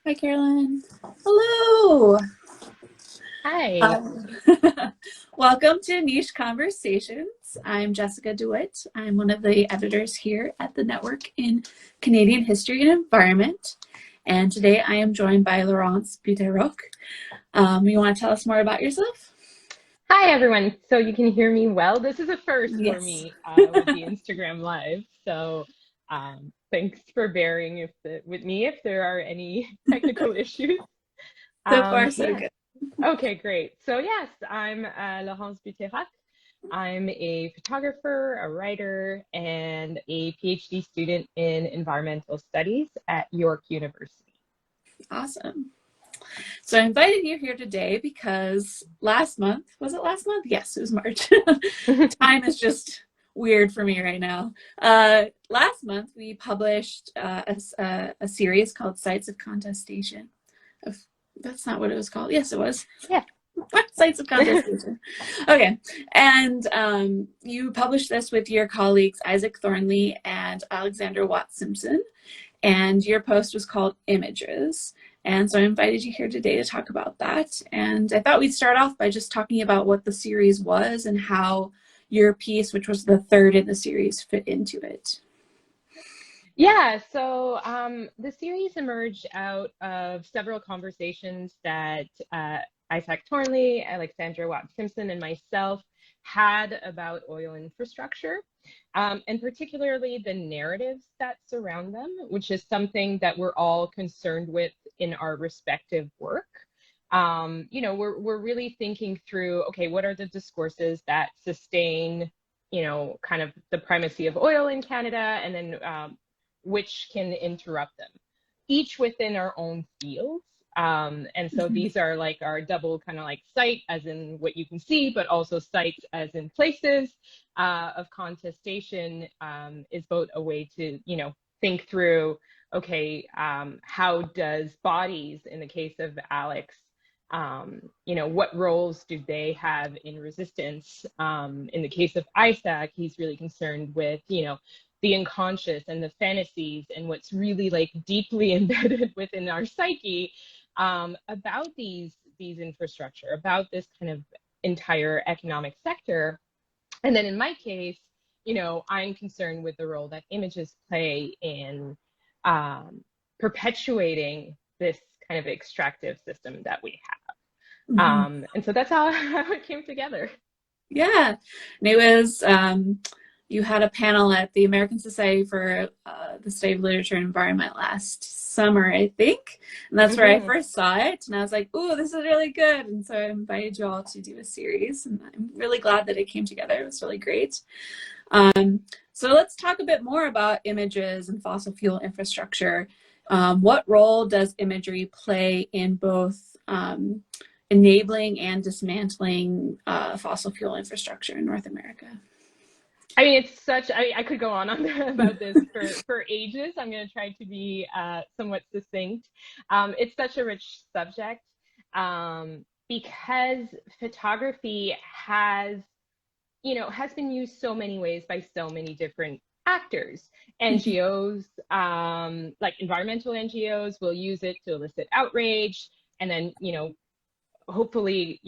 Hi, Carolyn. Hello. Hi. Um, Welcome to Niche Conversations. I'm Jessica DeWitt. I'm one of the editors here at the network in Canadian History and Environment. And today I am joined by Laurence Butet-Roch. You want to tell us more about yourself? Hi, everyone. So you can hear me well. This is a first for Yes. me with the Instagram Live. So thanks for bearing with me if there are any technical issues. So far, so Yeah. good. Okay, great. So yes, I'm Laurence Butet-Roch. I'm a photographer, a writer, and a PhD student in environmental studies at York University. Awesome. So I invited you here today because last month, was it last month? Yes, it was March. Time is just weird for me right now. Last month, we published a series called Sites of Contestation. Of, that's not what it was called. Yes, it was. Yeah. Sites of Contestation. Okay. And you published this with your colleagues Isaac Thornley and Alexander Watts Simpson. And your post was called Images. And so I invited you here today to talk about that. And I thought we'd start off by just talking about what the series was and how your piece, which was the third in the series, fit into it. Yeah, so the series emerged out of several conversations that Isaac Tornley, Alexandra Watt Simpson, and myself had about oil infrastructure, and particularly the narratives that surround them, which is something that we're all concerned with in our respective work. We're really thinking through, okay, what are the discourses that sustain, kind of the primacy of oil in Canada, and then which can interrupt them, each within our own fields. And so Mhm. these are like our double kind of like site, as in what you can see, but also sites as in places of contestation is both a way to, think through, okay, how does bodies, in the case of Alex, what roles do they have in resistance? In the case of Isaac, he's really concerned with, the unconscious and the fantasies and what's really like deeply embedded within our psyche about these infrastructure, about this kind of entire economic sector. And then in my case, I'm concerned with the role that images play in perpetuating this kind of extractive system that we have. Mhm. And so that's how, how it came together. Yeah. And it was, you had a panel at the American Society for the Study of Literature and Environment last summer, I think. And that's where I Mm-hmm. first saw it. And I was like, "Ooh, this is really good." And so I invited you all to do a series. And I'm really glad that it came together. It was really great. So let's talk a bit more about images and fossil fuel infrastructure. What role does imagery play in both enabling and dismantling fossil fuel infrastructure in North America? I mean, it's such, I could go on about this for ages. I'm going to try to be somewhat succinct. It's such a rich subject because photography has been used so many ways by so many different actors. NGOs, like environmental NGOs, will use it to elicit outrage and then, hopefully,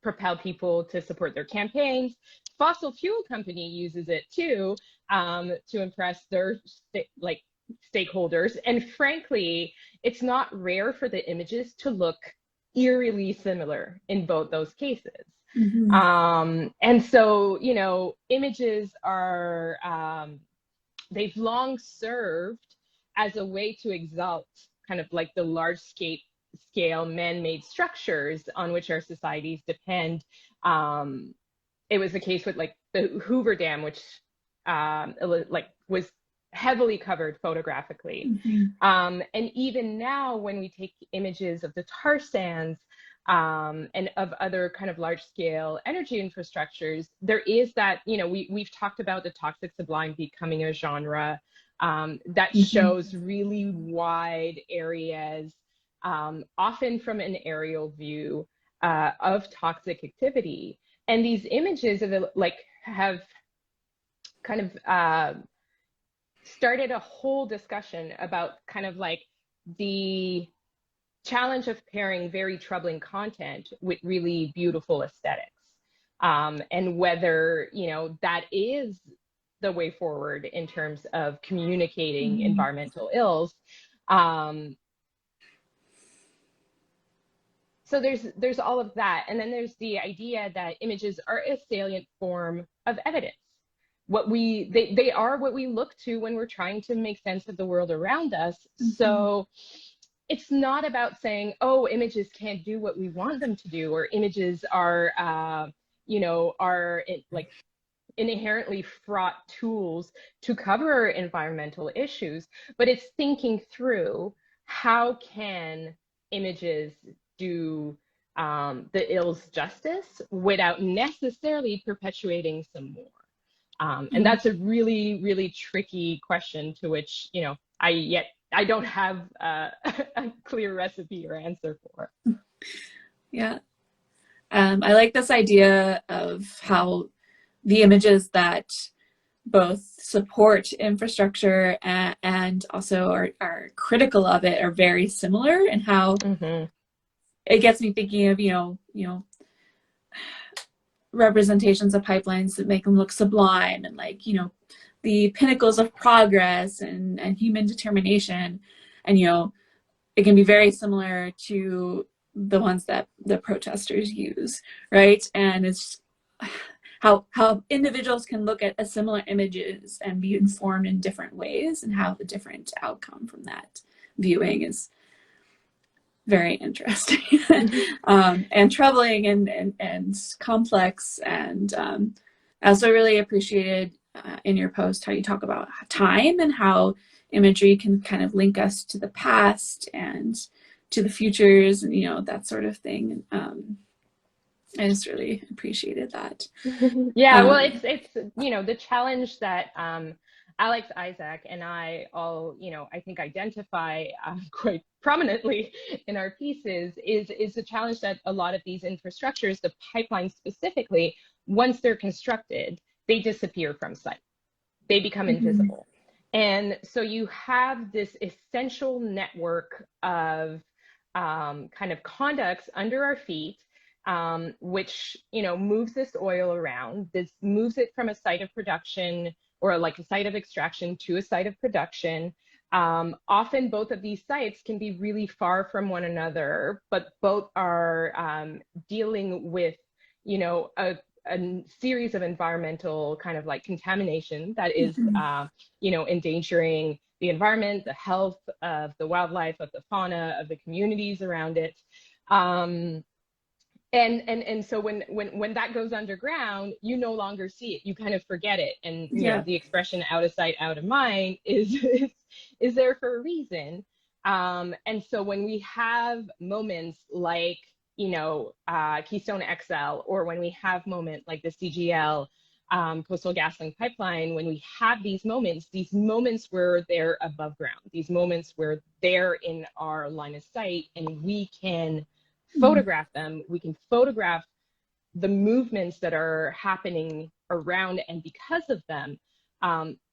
propel people to support their campaigns. Fossil fuel company uses it too to impress their like stakeholders. And frankly, it's not rare for the images to look eerily similar in both those cases. Mm-hmm. And so, images are, they've long served as a way to exalt kind of like the large scale man-made structures on which our societies depend. It was the case with like the Hoover Dam, which like was heavily covered photographically. Mm-hmm. And even now, when we take images of the tar sands and of other kind of large scale energy infrastructures, there is that, we've talked about the toxic sublime becoming a genre that Mm-hmm. shows really wide areas, often from an aerial view of toxic activity. And these images of it, like have kind of started a whole discussion about kind of like the challenge of pairing very troubling content with really beautiful aesthetics. And whether, that is the way forward in terms of communicating Mhm. environmental ills. Um, so there's all of that. And then there's the idea that images are a salient form of evidence. They are what we look to when we're trying to make sense of the world around us. Mhm. So it's not about saying, oh, images can't do what we want them to do, or images are, like inherently fraught tools to cover environmental issues, but it's thinking through how can images do the ills justice without necessarily perpetuating some more. And Mhm. that's a really, really tricky question to which, I don't have a clear recipe or answer for. Yeah. I like this idea of how the images that both support infrastructure and also are critical of it are very similar, and how Mm-hmm. it gets me thinking of, representations of pipelines that make them look sublime and like, the pinnacles of progress and human determination. And, it can be very similar to the ones that the protesters use, right? And it's how individuals can look at a similar images and be informed in different ways and have a different outcome from that viewing is very interesting. And troubling and complex. And I also really appreciated in your post how you talk about time and how imagery can kind of link us to the past and to the futures and, that sort of thing. I just really appreciated that. Yeah, well, Um, it's the challenge that Alex, Isaac, and I all I think identify quite prominently in our pieces is the challenge that a lot of these infrastructures, the pipelines specifically, once they're constructed, they disappear from sight. They become mhm, invisible, and so you have this essential network of kind of conducts under our feet, which moves this oil around. This moves it from a site of production or like a site of extraction to a site of production. Often both of these sites can be really far from one another, but both are dealing with a series of environmental kind of like contamination that is mhm. endangering the environment, the health of the wildlife, of the fauna, of the communities around it. Um, and so when that goes underground, you no longer see it. You kind of forget it. And Yeah. the expression "out of sight, out of mind" is there for a reason. And so when we have moments like Keystone XL, or when we have moments like the CGL, Coastal GasLink pipeline, when we have these moments where they're above ground, these moments where they're in our line of sight, and we can Mhm. photograph them. We can photograph the movements that are happening around, and because of them,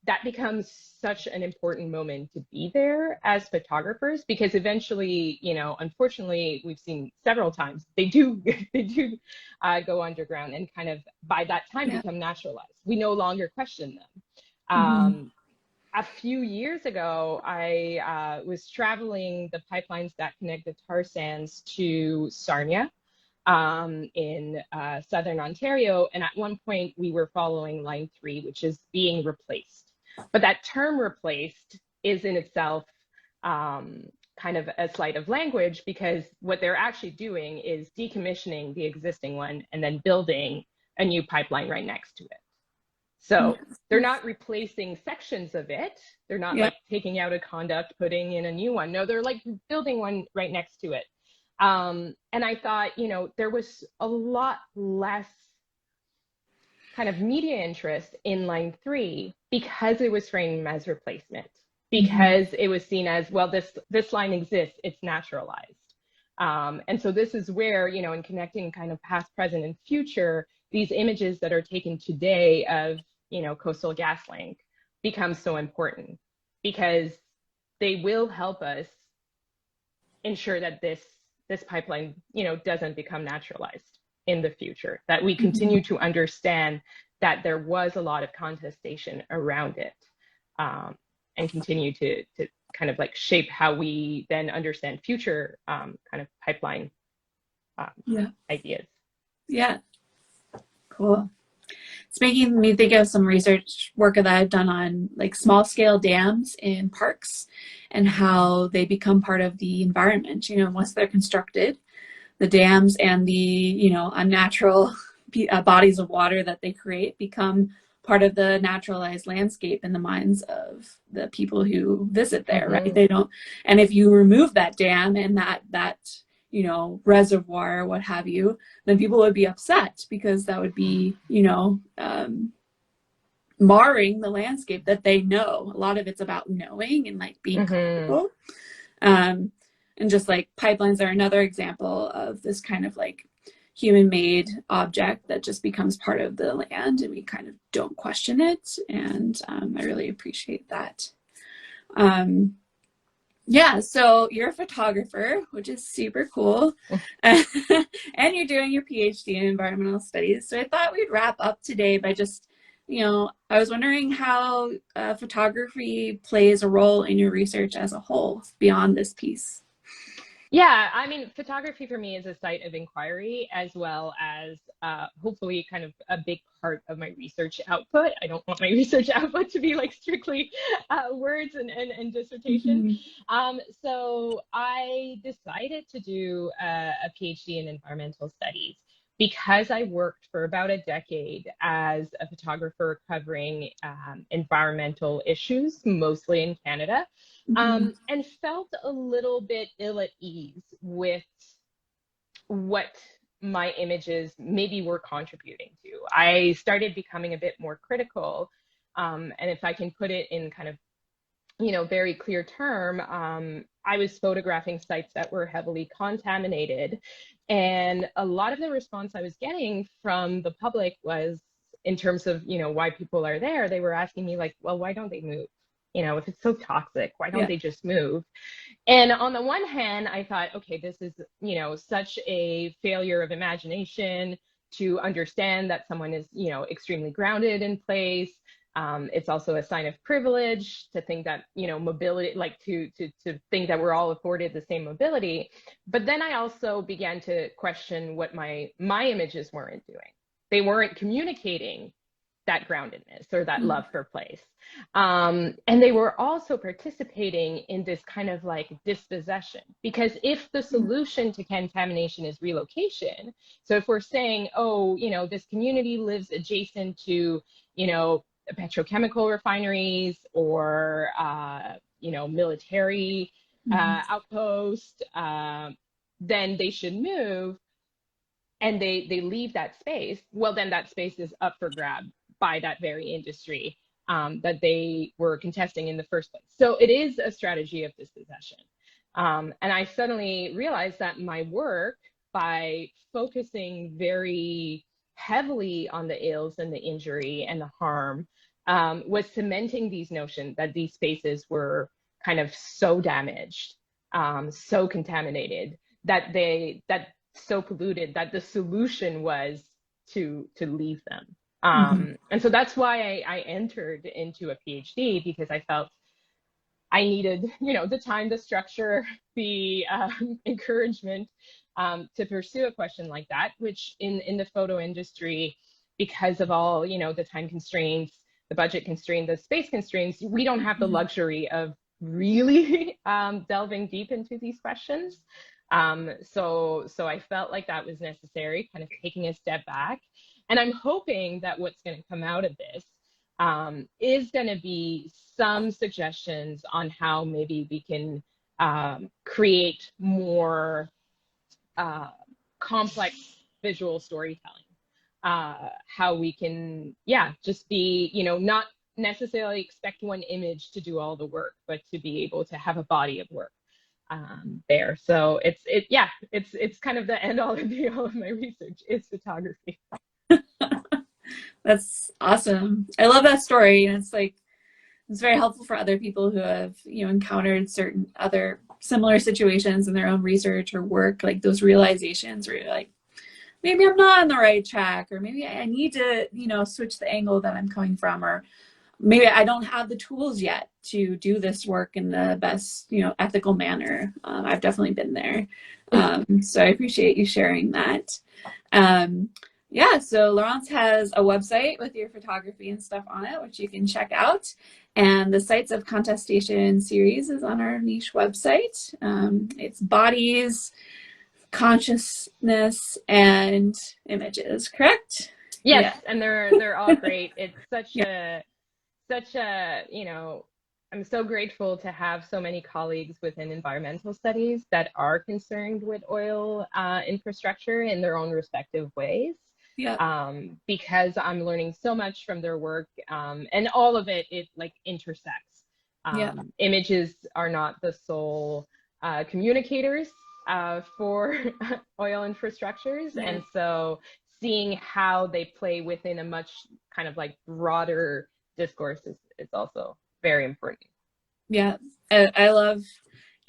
that becomes such an important moment to be there as photographers, because eventually, unfortunately, we've seen several times they do they do go underground and kind of by that time Yeah. become naturalized. We no longer question them. Mhm. A few years ago, I was traveling the pipelines that connect the tar sands to Sarnia, in southern Ontario. And at one point, we were following Line 3, which is being replaced. But that term replaced is in itself kind of a sleight of language, because what they're actually doing is decommissioning the existing one and then building a new pipeline right next to it. So they're not replacing sections of it. They're not Yeah. like taking out a conduct, putting in a new one. No, they're like building one right next to it. And I thought, there was a lot less kind of media interest in Line 3 because it was framed as replacement, Mhm. because it was seen as, well, this line exists, it's naturalized. And so this is where, in connecting kind of past, present, and future, these images that are taken today of, Coastal GasLink become so important, because they will help us ensure that this pipeline, doesn't become naturalized in the future, that we Mhm. continue to understand that there was a lot of contestation around it, and continue to kind of like shape how we then understand future kind of pipeline Yeah. ideas. Yeah. Cool. It's making me think of some research work that I've done on like small scale dams in parks and how they become part of the environment, once they're constructed, the dams and the, unnatural bodies of water that they create become part of the naturalized landscape in the minds of the people who visit there, right? Mm-hmm. They don't, and if you remove that dam and that reservoir, what have you, then people would be upset because that would be, marring the landscape that they know. A lot of it's about knowing and like being Mm-hmm. comfortable. Um, and just like pipelines are another example of this kind of like human-made object that just becomes part of the land and we kind of don't question it. And I really appreciate that. Yeah, so you're a photographer, which is super cool. And you're doing your PhD in environmental studies. So I thought we'd wrap up today by just, I was wondering how photography plays a role in your research as a whole beyond this piece. Yeah, I mean, photography for me is a site of inquiry as well as hopefully kind of a big part of my research output. I don't want my research output to be like strictly words and dissertation. Mm-hmm. So I decided to do a PhD in environmental studies because I worked for about a decade as a photographer covering environmental issues, mostly in Canada, Mm-hmm. and felt a little bit ill at ease with what my images maybe were contributing to. I started becoming a bit more critical. And if I can put it in kind of, very clear term, I was photographing sites that were heavily contaminated. And a lot of the response I was getting from the public was in terms of, why people are there, they were asking me like, well, why don't they move? If it's so toxic, why don't Yeah. they just move? And on the one hand, I thought, okay, this is, such a failure of imagination to understand that someone is, extremely grounded in place. It's also a sign of privilege to think that, mobility, like to think that we're all afforded the same mobility. But then I also began to question what my images weren't doing. They weren't communicating that groundedness or that Mm-hmm. love for place. And they were also participating in this kind of like dispossession. Because if the solution to contamination is relocation, so if we're saying, oh, this community lives adjacent to, petrochemical refineries or, military Mm-hmm. outpost, then they should move and they leave that space, well, then that space is up for grab by that very industry that they were contesting in the first place. So it is a strategy of dispossession. And I suddenly realized that my work, by focusing very heavily on the ills and the injury and the harm, was cementing these notions that these spaces were kind of so damaged, so contaminated, that so polluted that the solution was to leave them. Mm-hmm. And so that's why I entered into a PhD, because I felt I needed, the time, the structure, the encouragement to pursue a question like that, which in the photo industry, because of all, the time constraints, the budget constraints, the space constraints, we don't have the luxury of really delving deep into these questions. So I felt like that was necessary, kind of taking a step back. And I'm hoping that what's going to come out of this is going to be some suggestions on how maybe we can create more complex visual storytelling. How we can, yeah, just be, not necessarily expect one image to do all the work, but to be able to have a body of work there. So it's kind of the end all and be all of my research is photography. That's awesome. I love that story. And it's like, it's very helpful for other people who have, encountered certain other similar situations in their own research or work, like those realizations where you're like, maybe I'm not on the right track, or maybe I need to, you know, switch the angle that I'm coming from, or maybe I don't have the tools yet to do this work in the best, you know, ethical manner. I've definitely been there. So I appreciate you sharing that. Yeah, so Laurence has a website with your photography and stuff on it, which you can check out. And the Sites of Contestation series is on our NiCHE website. It's bodies, consciousness, and images, correct? Yes, Yeah. and they're all great. It's Yeah. such a, you know, I'm so grateful to have so many colleagues within environmental studies that are concerned with oil infrastructure in their own respective ways. Yeah. Because I'm learning so much from their work, and all of it like intersects. Yeah. Images are not the sole communicators for oil infrastructures, Yeah. and so seeing how they play within a much kind of like broader discourse is also very important. Yeah. I love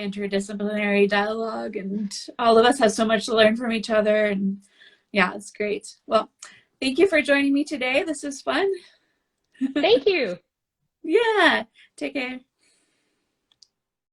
interdisciplinary dialogue, and all of us have so much to learn from each other. And yeah, it's great. Well, thank you for joining me today. This was fun. Thank you. Yeah. Take care.